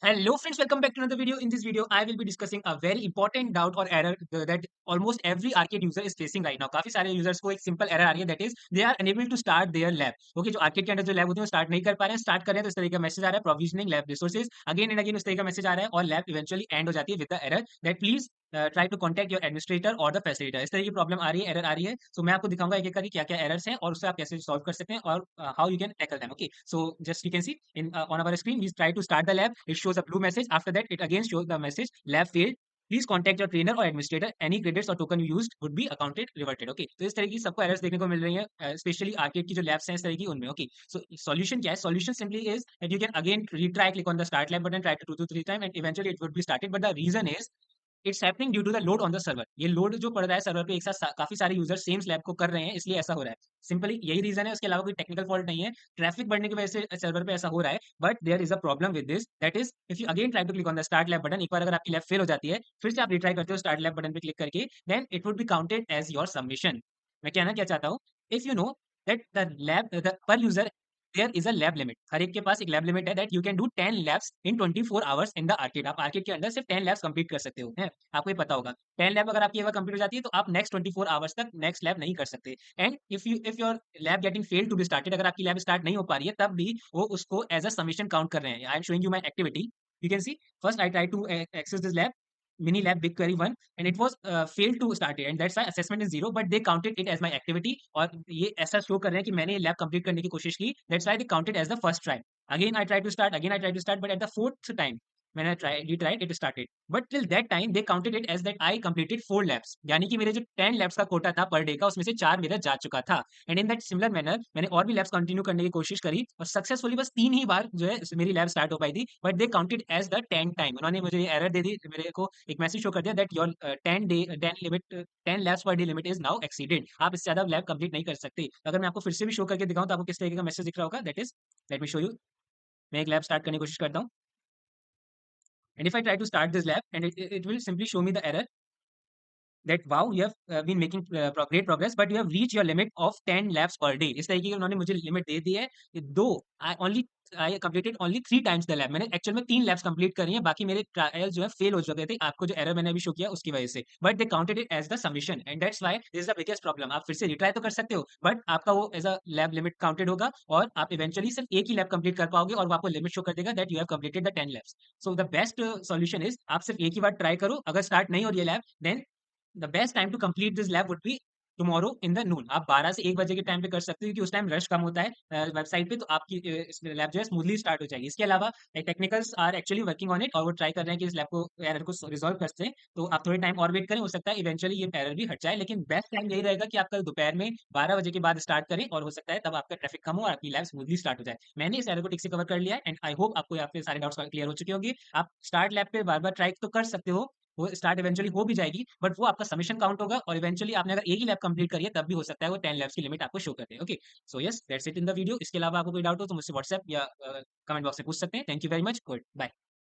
Hello friends, welcome back to another video. In this video, I will be discussing a very important doubt or error that almost every arcade user is facing right now. काफी सारे users को एक simple error आ रही है, that is they are unable to start their lab. Okay, जो arcade के अंदर जो lab होती है वो start नहीं कर पा रहे हैं, start कर रहे हैं तो इस तरीके का message आ रहा है provisioning lab resources. Again and again उस तरीके का message आ रहा है और lab eventually end हो जाती है with the error that please try to contact your administrator or the facilitator. इस तरह की प्रॉब्लम आ रही है, एरर आ रही है. सो मैं आपको दिखाऊंगा एक एक करके क्या क्या एरर्स हैं और उससे आप कैसे सॉल्व कर सकते हैं और how you can tackle them. Okay, so just you can see in on our screen we try to start the lab. It shows a blue message. After that it again shows the message lab failed. Please contact your trainer और administrator. Any credits और token you used would be accounted reverted. Okay, तो इस तरह की सबको errors देखने को मिल रही है, स्पेशली आर्केड की जो लैब्स हैं इस तरह की उनमें. ओके, सो सॉल्यूशन क्या है? Solution simply is that you can again retry, click on the start lab button, try to 2 to 3 time and eventually it would be started. But the reason is it's happening due to the load on the server. ये load जो पड़ रहा है server पे एक साथ काफी सारे यूजर सेम स्लैब को कर रहे हैं, इसलिए ऐसा हो रहा है. सिंपली यही रीजन है, उसके अलावा कोई टेक्निकल फॉल्ट नहीं है. ट्रैफिक बढ़ने की वजह से सर्वर पे ऐसा हो रहा है. But there is a problem with this, that is if you again try to click on the start lab button. एक बार अगर आपकी लैब फेल हो जाती है, फिर से आप रिट्राई करते हो स्टार्ट लैब बटन पे क्लिक करके, then it would be counted as your submission. मैं कहना क्या चाहता हूँ, if you know that the lab पर user there is a lab limit. हर एक के पास एक लैब लिमिट है that you can do 10 labs in 24 hours in the arcade. आप आर्केड के अंदर सिर्फ 10 लैब्स कंप्लीट कर सकते हो, है आपको ये पता होगा. 10 लैब अगर आपकी एक बार कंप्लीट हो जाती है तो आप नेक्स्ट 24 आवर्स तक नेक्स्ट लैब नहीं कर सकते. And if your lab getting fail to be started, अगर आपकी लैब स्टार्ट नहीं हो पा रही है तब भी वो उसको एज अ सबमिशन काउंट कर रहे हैं. I am showing you my activity. You can see first I try to access this lab mini lab BigQuery 1 and it was failed to start it, and that's why assessment is zero, but they counted it as my activity. और ये ऐसा show कर रहे हैं कि मैंने ये lab complete करने की कोशिश की. that's why they counted as the first try. Again I tried to start, but at the fourth time when I tried it started. But till that time they counted it as that I completed 4 labs. यानी कि मेरे जो 10 labs का कोटा था per day का, उसमें से 4 मेरा जा चुका था. And in that similar manner मैंने और भी लैब्स कंटिन्यू करने की कोशिश करी और सक्सेसफुली बस 3 ही बार जो है मेरी लैब स्टार्ट हो पाई थी. But they counted as the 10 time. उन्होंने मुझे ये एरर दे दी, मेरे को एक मैसेज शो कर दिया that your 10 labs per day limit is now exceeded. आप इससे ज्यादा लैब कंप्लीट नहीं कर सकते. अगर मैं आपको फिर से भी शो करके दिखाऊं तो आपको किस तरीके का मैसेज दिख रहा होगा, that is let me show you. मैं एक लैब स्टार्ट करने की कोशिश करता हूँ. And if I try to start this lab, and it will simply show me the error that wow, you have been making great progress, but you have reached your limit of 10 laps per day. इस तरीके की उन्होंने मुझे limit दे दी है. दो I completed only 3 times the lab. मैंने actual में 3 labs complete करी हैं, बाकी मेरे ट्रायल जो है फेल हो चुके थे. आपको जो एरर मैंने अभी शो किया उसकी वजह से, but they counted it as the submission and that's why this is the biggest problem. आप फिर से रिट्राई तो कर सकते हो, बट आपका वो as a lab limit counted होगा और आप इवेंचुअली सिर्फ एक ही लैब कंप्लीट कर पाओगे और वो आपको लिमिट शो कर देगा that you have completed the 10 labs. So the best solution is आप सिर्फ एक ही बार ट्राई करो. अगर स्टार्ट नहीं हो रही है lab, then the best time to complete this lab would be tomorrow in the noon. आप 12 से 1 बजे के टाइम पे कर सकते हो क्योंकि उस टाइम रश कम होता है वेबसाइट पे, तो आपकी लैब जो है स्मूथली स्टार्ट हो जाएगी. इसके अलावा technicals are actually working on it और वो ट्राई कर रहे हैं कि इस लैब को एरर को रिजॉल्व कर सकें. तो आप थोड़े टाइम और वेट करें, हो सकता है इवेंचुअली ये एरर भी हट जाए. लेकिन बेस्ट टाइम यही रहेगा कि आप कल दोपहर में 12 बजे के बाद स्टार्ट करें और हो सकता है तब आपका ट्रैफिक कम हो और आपकी लैब स्मूथली स्टार्ट हो जाए. मैंने इस एरर को ठीक से कवर कर लिया है एंड आई होप आपको यहाँ पे सारे डाउट्स क्लियर हो चुके होंगे. आप स्टार्ट लैब पे बार बार ट्राई तो कर सकते हो, वो स्टार्ट इवेंचुअली हो भी जाएगी, बट वो आपका सबमिशन काउंट होगा और इवेंचुअली आपने अगर एक ही लैब कंप्लीट करी है तब भी हो सकता है वो 10 लैब्स की लिमिट आपको शो कर दे. Okay, so yes that's it in the video. इसके अलावा आपको कोई डाउट हो तो मुझसे व्हाट्सएप या कमेंट बॉक्स में पूछ सकते हैं. Thank you very much. Good bye.